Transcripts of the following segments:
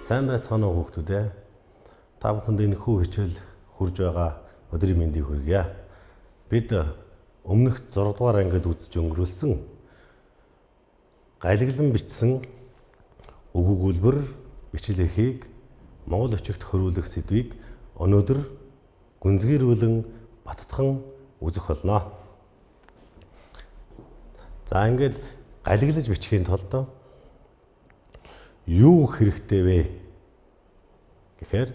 Сайн байцгаана уу хүүхдүүд ээ. Та бүхэнд энэ хүү хичээл хүрж байгаа өдрийн мэндийг хүргье. Бид өмнөх 6 дугаар ангид үзэж өнгөрүүлсэн гайлглан бичсэн өгүүлбэр бичил эрхийг Монгол өчигт хөрвүүлэх сэдвийг өнөөдөр гүнзгийрүүлэн баттхан үзэх болно. За ингээд гайлглаж бичихийн тулд юу хэрэгтэй вэ гэхээр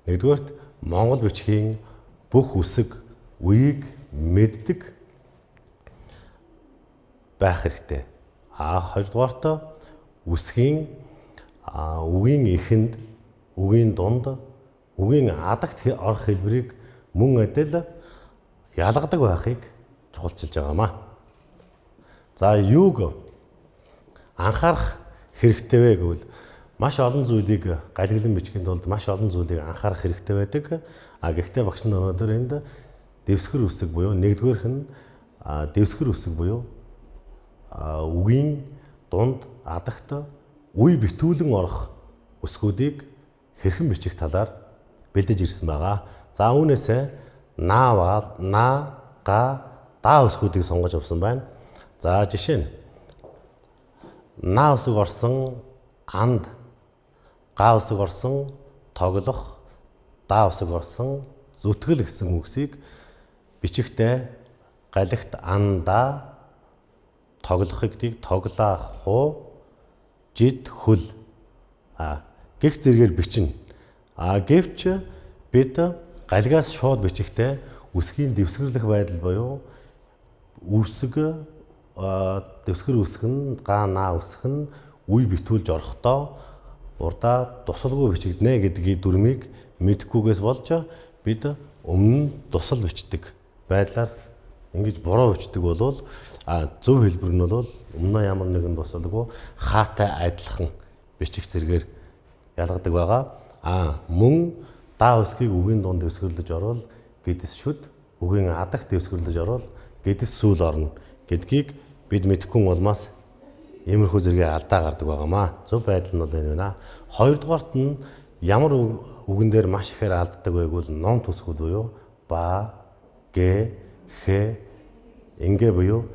нэгдүгээрт Монгол бичгийн бүх үсэг үеийг мэддэг байх хэрэгтэй. Хоёрдугаарт үсгийн үгийн эхэнд, үгийн дунд, үгийн адагт орох хэлбэрийг мөн адил ялгадаг байхыг чухалчилж байгаамаа. За юуг анхаарах хэрэгтэй вэ гэвэл маш олон зүйлийг гайлглан бичихийн тулд маш олон зүйлийг анхаарах хэрэгтэй байдаг. Гэхдээ багш нар өнөөдөр энд дэвсгэр үсэг буюу нэгдүгээрх нь дэвсгэр үсэг буюу үгийн дунд адагт үе битүүлэн орох үсгүүдийг хэрхэн бичих талаар бэлдэж ирсэн байгаа. За үүнээсээ на, га, да үсгүүдийг сонгож авсан байна. За жишээ нь на үсэг орсон анд, га үсэг орсон тоглох, да үсэг орсон зүтгэл гэсэн үгсийг бичихтэй галихт анда тоглохыг тоглоох хуу жид хөл гих зэргээр бичнэ. Гэвч бид галигаас шууд бичихтэй үсгийн дэвсгэрлэх байдал буюу үсэг дэвсгэр үсэх нь га на үсэх нь үе битүүлж орохдоо урдаа тусалгүй бичигднэ гэдгийг дүрмийг мэдэхгүйгээс болж бид өмнө тусал бичдэг байдлаар ингэж буруу бичдэг болвол зөв хэлбэр нь бол өмнө ямар нэгэн тусалгүй хаатай адилхан бичих зэргээр ялгадаг байгаа. Мөн да үсгийг үгийн дунд дэвсгэрлэж орвол гэдэс шүд, үгийн адагт дэвсгэрлэж орвол гэдэс сүүл орно гэдгийг бид мэдэхгүй улмаас иймэрхүү зэргийн алдаа гардаг байгаамаа. Зөв байдал нь бол энэ байна. Хоёрдугаарт нь ямар үгэн дээр маш ихээр алддаг вэ гэвэл ном төсгүүд буюу ба, гэ, хэ, ингээ буюу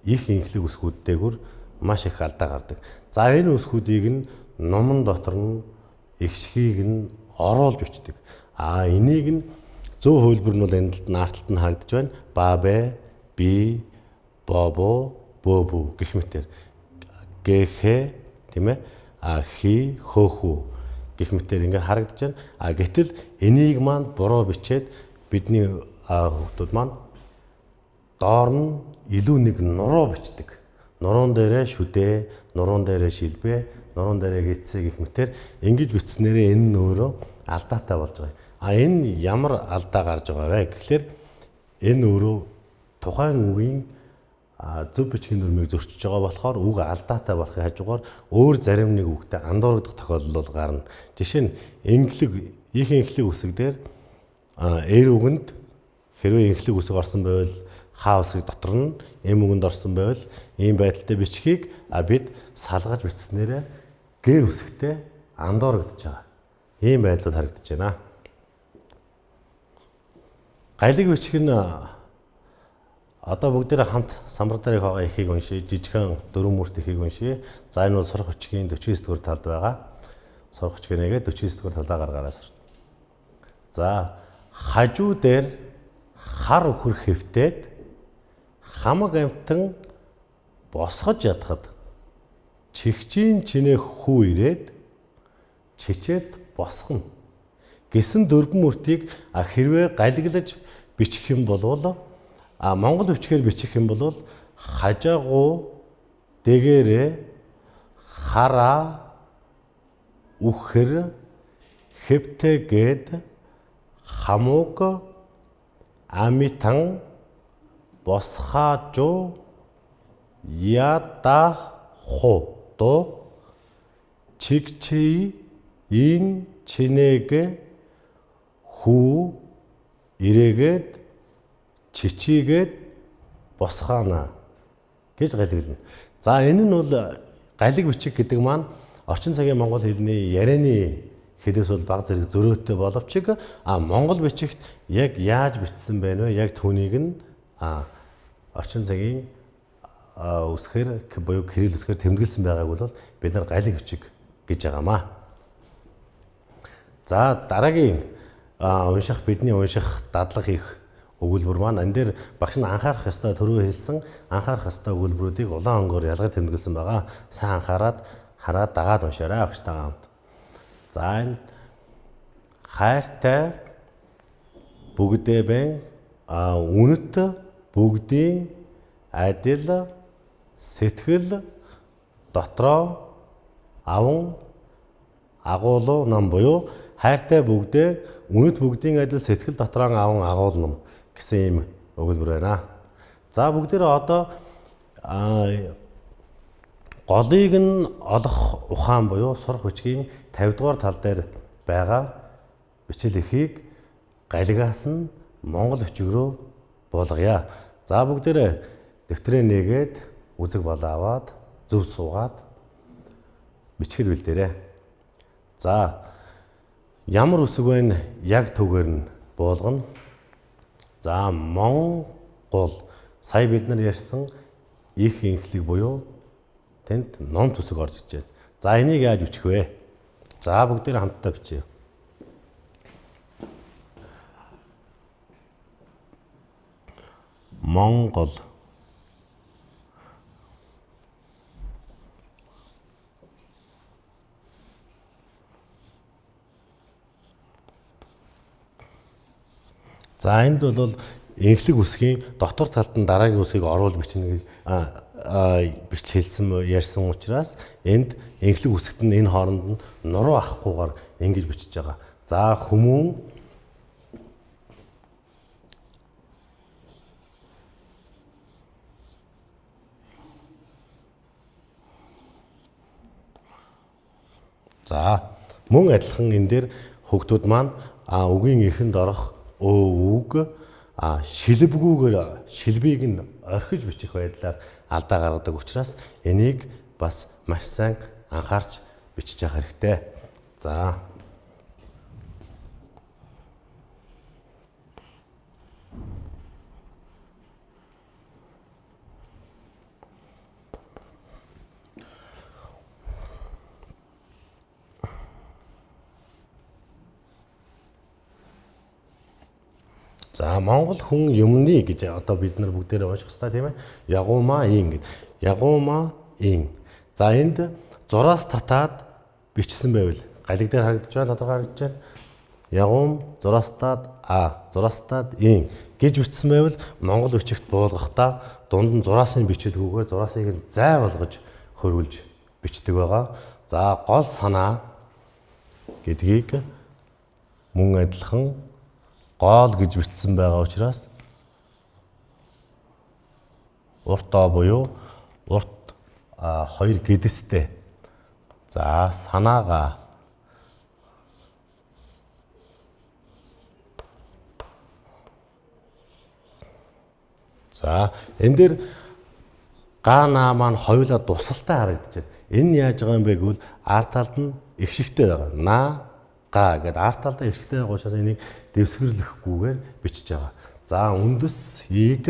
их инхлэг үсгүүд дээгүүр маш их алдаа гардаг. За энэ үсгүүдийг нь номон дотор нь ихшгийг нь оруулж бичдэг. Энийг нь зөв хөлбөр нь бол энэ наарталт нь харагдаж байна. Ба, бэ, би, бобо, бөбү гэх мэтэр гэхэ тийм ээ хи хөөхүү гэх мэтэр ингээ харагдаж байна. Гэтэл энийг маань буруу бичээд бидний хүүхдүүд маань доор нь илүү нэг нуруу бичдэг. Нуруун дээрээ шүдэ, нуруун дээрээ шилбэ, нуруун дээрээ гэцээ гэх мэтэр ингэж бичснээрээ энэ нь өөрөө алдаатай болж байгаа. Энэ ямар алдаа гарч байгаа вэ гэхлээр энэ өөрөө тухайн үгийн зөв бичгийн дүрмийг зөрчиж байгаа болохоор үг алдаатай болохын хажуугаар өөр зарим нэг үгтэй андуурагдах тохиолдол гарна. Жишээ нь их инхлэг үсэг дээр эр үгэнд хэрвээ инхлэг үсэг орсон байвал хаа үсэг дотор нь эм үгэнд орсон байвал ийм байдалтай бичгийг бид салгаж бичснээрээ гэ үсэгтэй андуурагдж байгаа. Ийм байдлууд харагдаж байна. Гайлыг бичих нь одоо бүгдээрээ хамт самбар дээр байгаа ихийг уншия, жижигхэн дөрвөн мөрт ихийг уншия. За энэ бол сурах хүчгийн 49 дугаар талд байгаа. Сурах хүчгийнээ 49 дугаар талаа гаргаараа сурна. За хажуу дээр хар өхөр хэвтээд хамаг амтан босгож ядахад чихчийн чинээх хүү ирээд чичээд босгоно гэсэн дөрвөн мөртийг хэрвээ гайлглаж бичих юм бол Монгол бичгээр бичих юм бол хажаагуу дэгээрээ хара үхэр хэвтэгээд хамууг амитан босхаажуу ядах хото чигчи ин чинэгэ хүү ирээгээд чичигээд босхаана гэж гайлглана. За энэ нь бол галиг бичих гэдэг маань орчин цагийн монгол хэлний ярианы хэлээс бол баг зэрэг зөрөөтэй боловч Монгол бичигт яг яаж бичсэн байна вэ? Яг түүнийг нь орчин цагийн үсгээр буюу кирилл үсгээр тэмдэглэсэн байгааг бол бид нар галиг бичиг гэж байгаамаа. За дараагийн бидний унших дадлага хийх өгүүлбэр маань энэ дээр багш нь анхаарах ёстой түрүү хэлсэн анхаарах ёстой өгүүлбэрүүдийг улаан өнгөөр ялгаж тэмдэглэсэн байгаа. Сайн хараад дагаад уншаарай багштайгаа хамт. За энэ хайртай бүгдээ байн үнэт бүгдийн адил сэтгэл дотроо аван агуулуу ном буюу хайртай бүгдээ үнэт бүгдийн адил сэтгэл дотроо аван агуул ном гэсэн юм өгүүлбэр байна. За бүгдээрээ одоо голыг нь олох ухаан буюу сурах бичгийн 50 дугаар тал дээр байгаа бичил эхийг галигаас нь монгол бичиг рүү буулгая. За бүгдээрээ дэвтрээ нээгээд үзэг бол аваад зөв суугаад бичгээр бэлдээрэй. За ямар үсэг вэ? Яг төгөөр нь буулгана. За Монгол сая бид нар ярьсан их инхлэг буюу тэнд ном төсөг орж иж байна. За энийг яаж бичих вэ? За бүгдээр хамтдаа бичье. Монгол За энд бол инхлэг үсгийн дотор талд нь дараагийн үсгийг оруул бичнэ гэж хэлсэн ярьсан учраас энд инхлэг үсэгт нь энэ хооронд нь нуруу авахгүйгээр ингэж бичиж байгаа. За хүмүүн За мөн адилхан энэ дээр хүүхдүүд маань үгийн эхэнд орох үг шилбгүүгээр шилбийг нь орхиж бичих байдлаар алдаа гаргадаг учраас энийг бас маш сайн анхаарч бичиж явах хэрэгтэй. За За Монгол хүн юмны гэж одоо бид нар бүгдээрээ унших хэрэгтэй тийм ээ. Ягуумаа ин гэд. Ягуумаа ин. За энд зураас татаад бичсэн байвал галиг дээр харагдаж байна, тодорхой харагдаж байна. Ягуум зураас татаад ин гэж бичсэн байвал монгол бичигт буулгахдаа дунд нь зураасыг бичэлгүйгээр зураасыг нь зай болгож хөрвүүлж бичдэг байгаа. За гол санаа гэдгийг мөн адилхан гол гэж бичсэн байгаа учраас урт о буюу урт хоёр гэдэстэй. За санаагаа За энэ дээр гаанаа маань хоёулаа тусалтай харагдаж байна. Энэ яаж байгаа юм бэ гэвэл арт талд нь их шигтэй байгаа. Наа га гэдэг арт талдаа их шигтэй байгаа учраас энийг дэвсгэрлэхгүйгээр бичиж байгаа. За үндэс ийг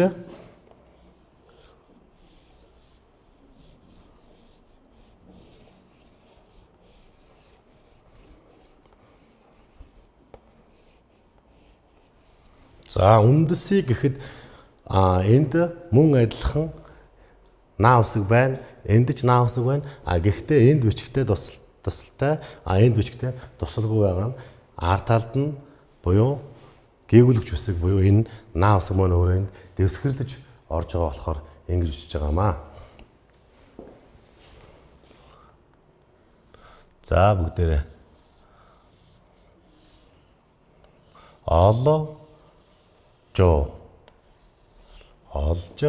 За үндэсийг гэхэд энд мөн адилхан наа үсэг байна. Энд ч наа үсэг байна. Гэхдээ энд бичгтээ тусалтай энд бичгтээ тусалгүй байгаа нь арт талд нь буюу гээгүүлэгч үсэг буюу энэ наа үсэг маань өөрөө энд дэвсгэрлэж орж байгаа болохоор ингэж бичиж байгаамаа. За бүгдээрээ олж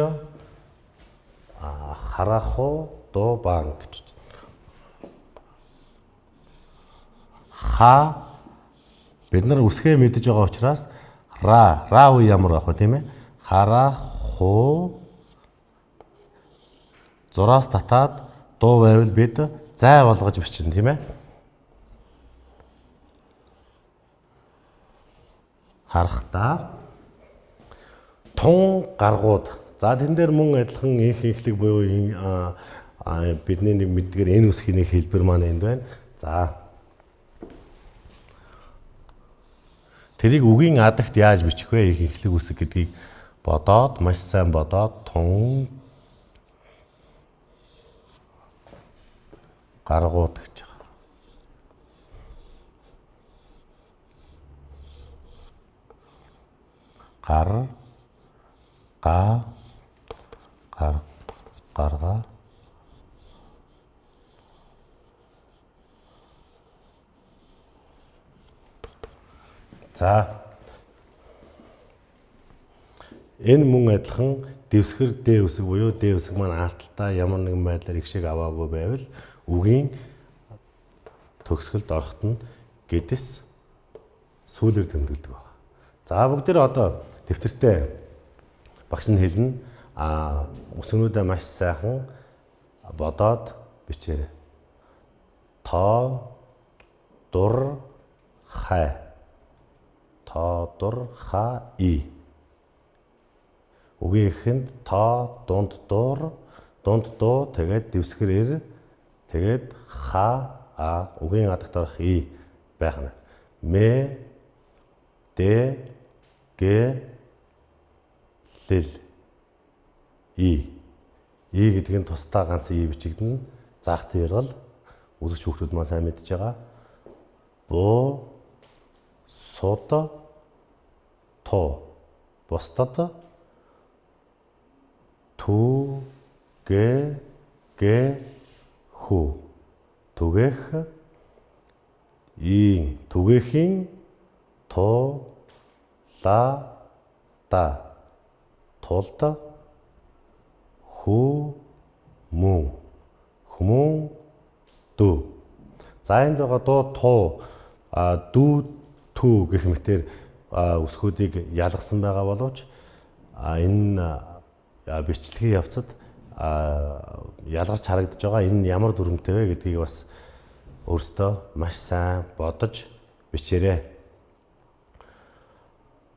хараху до банк ха бид нар үсгээ мэдэж байгаа учраас ра үе ямар байх вэ тийм ээ? Хараху зураас татаад дуу байвал бид зай болгож бичнэ тийм ээ? харахтаа тун гаргууд. За тэн дээр мөн адилхан инх ихлэг буюу бидний нэг мэдгээр энэ үсгийн хэлбэр маань энд байна. За тэрийг үгийн адагт яаж бичих вэ? Их ихлэг үсэг гэдгийг бодоод маш сайн бодоод тун гаргууд гэж байгаа. Гарга за энэ мөн адилхан дэвсгэр дэ үсэг буюу дэ үсэг маань арталтаа ямар нэгэн байдлаар их шиг аваагүй байвал үгийн төгсгөлд орохт нь гэдэс сүүлээр тэмдэглэдэг байна. За бүгдээр одоо дэвтэртээ багш нь хэлнэ. Үсгнүүдээ маш сайхан бодоод бичээрэй. Тоо дур хай. Тоо дур ха и. Үгийн эхэнд тоо дунд дуу тэгээд дэвсгэр эр тэгээд ха үгийн адагт орох и байх нь. Мэ дэ гэ лэл и гэдэг нь тусдаа ганц и бичигдэнэ. Заах тэлгэл үзэгч хүүхдүүд маань сайн мэдж байгаа. Бо сод то бусдад ту гэ хүү түгэх ийн түгэхийн то ла та тулд хүү хүмүүн дүү. За энд байгаа дуу туу дүү түү гэх мэтээр үсгүүдийг ялгасан байгаа боловч энэ бичлэгийн явцад ялгарч харагдаж байгаа. Энэ нь ямар дүрмтэй вэ гэдгийг бас өөртөө маш сайн бодож бичээрэй.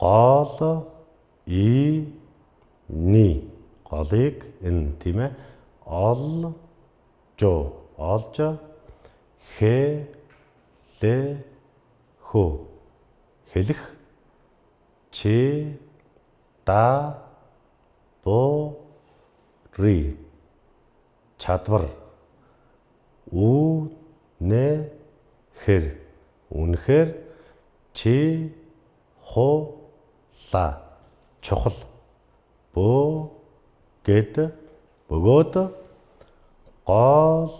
Гол и ни голыг энэ тийм ээ олж хөө хэлэх чи да бо ри чадвар үнэхээр чи хула чухал бөгөөд гол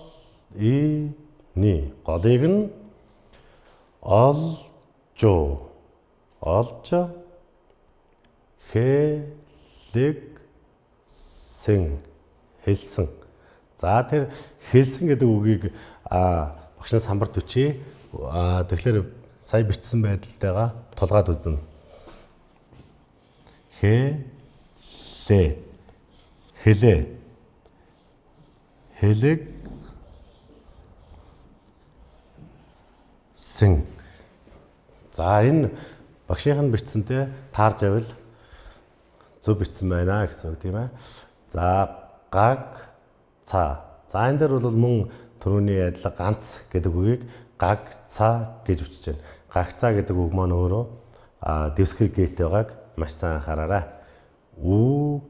и ни голыг нь олж хэлсэн. За тэр хэлсэн гэдэг үгийг багшнаас хамбард бичиж тэгэхээр сая бичсэн байдалтайгаа тулгаад үзнэ. Хэлэг сэн. За энэ багшийнх нь бичсэнтэй таарж авал зөв бичсэн байна гэсэн үг тийм ээ. За гаг ца. За энэ дээр бол мөн түрүүний адилхан ганц гэдэг үгийг гаг ца гэж бичиж байна. Гагцаа гэдэг үг маань өөрөө дэвсгэр гээтэй байгааг маш сайн анхаараарай. Үг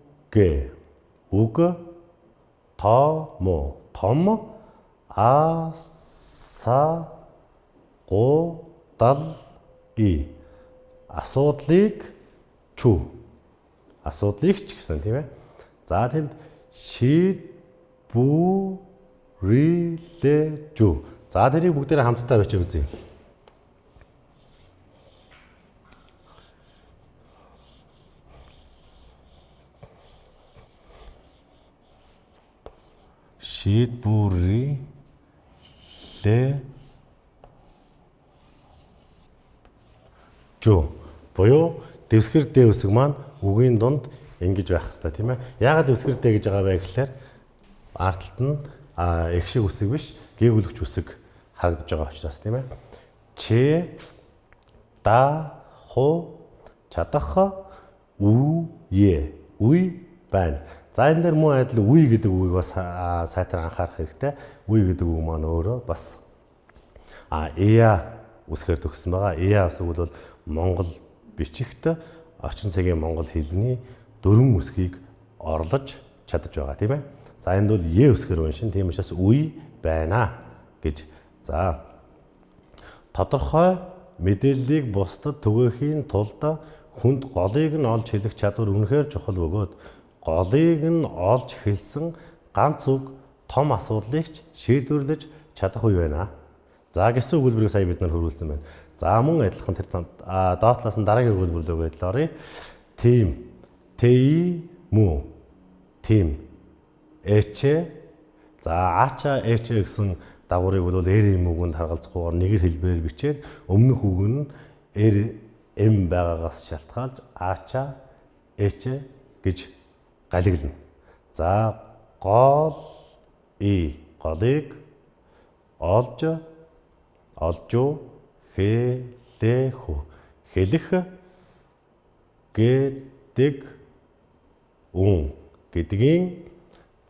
том асуудлыг асуудлыг ч гэсэн тийм ээ. За тэнд шийдвэрлэж. За тэрийг бүгдээрээ хамтдаа бичиж үзье. буюу дэвсгэр дэ үсэг маань үгийн дунд ингэж байх хэрэгтэй тийм ээ. Яагаад дэвсгэр дэ гэж байгаа вэ гэхээр арталт нь их шиг үсэг биш гээгүүлэгч үсэг харагдаж байгаа учраас тийм ээ. Ч да ху чадах үе байна. За энэ дээр мөн адил үе гэдэг үгийг бас сайтар анхаарах хэрэгтэй. Үе гэдэг үг маань өөрөө бас үсгээр төгссөн байгаа. Үсэг бол Монгол бичихт орчин цагийн монгол хэлний дөрвөн үсгийг орлож чадж байгаа тийм ээ. За энд бол үсгээр уншин. Тийм учраас үе байна гэж. За тодорхой мэдээллийг бусдад түгээхийн тулд хүнд голыг нь олж хэлэх чадвар үнэхээр чухал бөгөөд голыг нь олж хэлсэн ганц үг том асуудлыг шийдвэрлэж чадах үе байна. За гэсэн өгүүлбэрийг сая бид нар хөрвүүлсэн байна. За мөн адилхан тэр доотлоос нь дараагийн өгүүлбэр рүү оръё. Тим, мөн, тим, за ача гэсэн дагуурыг бол үгэнд харгалзахгүйгээр нэгэр хэлбэрээр бичээд өмнөх үг нь байгаагаас шалтгаалж ача, гэж галиглана. За голыг хэлэх гэдэг гэдгийн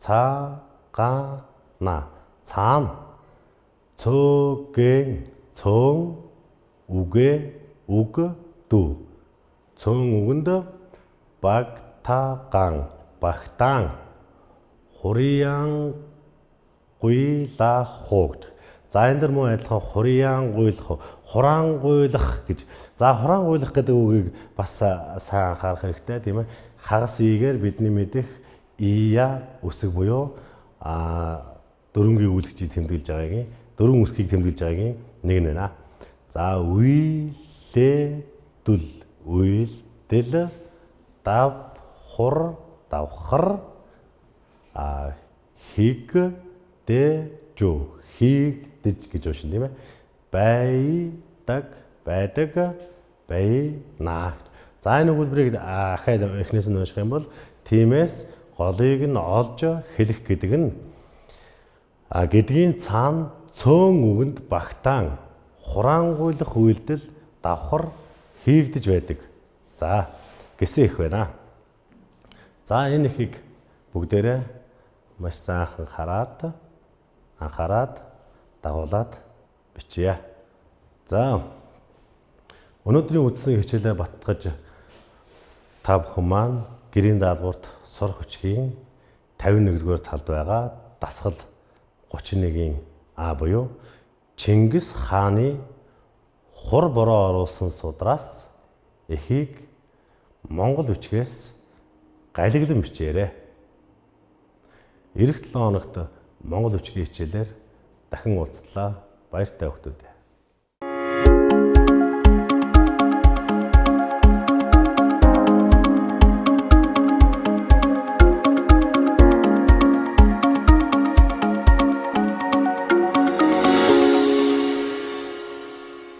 цаана цаана цөөн үгэнд багтаан хуриангуйлах. За энэ дэр мөн адилхан хураангуйлах гэж. За хураангуйлах гэдэг үгийг бас сайн анхаарах хэрэгтэй тийм ээ. Хагас игээр бидний мэдих үсэг буюу дөрвөнгийн үйлчлэгийг тэмдэглэж байгаагийн дөрвөн үсгийг тэмдэглэж байгаагийн нэг нь байна. За үйлдэл давхар хийгдэж гэж байна тийм ээ. Байна. За энэ өгүүлбэрийг ахаад эхнээс нь унших юм бол тиймээс голыг нь олж хэлэх гэдэг нь гэдгийн цаана цөөн үгэнд багтаан хураангуйлах үйлдэл давхар хийгдэж байдаг. За гэсэн их байна. За энэ ихийг бүгдээрээ маш сайхан анхаарад дагуулад бичье. За өнөөдрийн үздсэн хичээлээ батгаж та бүхэн маань гэрийн даалгаварт сурах хүчгийн 51-р талд байгаа дасгал 31-ийн буюу Чингис хааны хур бороо оруулсан судраас эхийг Монгол бичгээс галиглан бичээрэй. Ирэх 7 хоногт Монгол бичгийн хичээлээр дахин уулзлаа. Баяртай хүүхдүүд.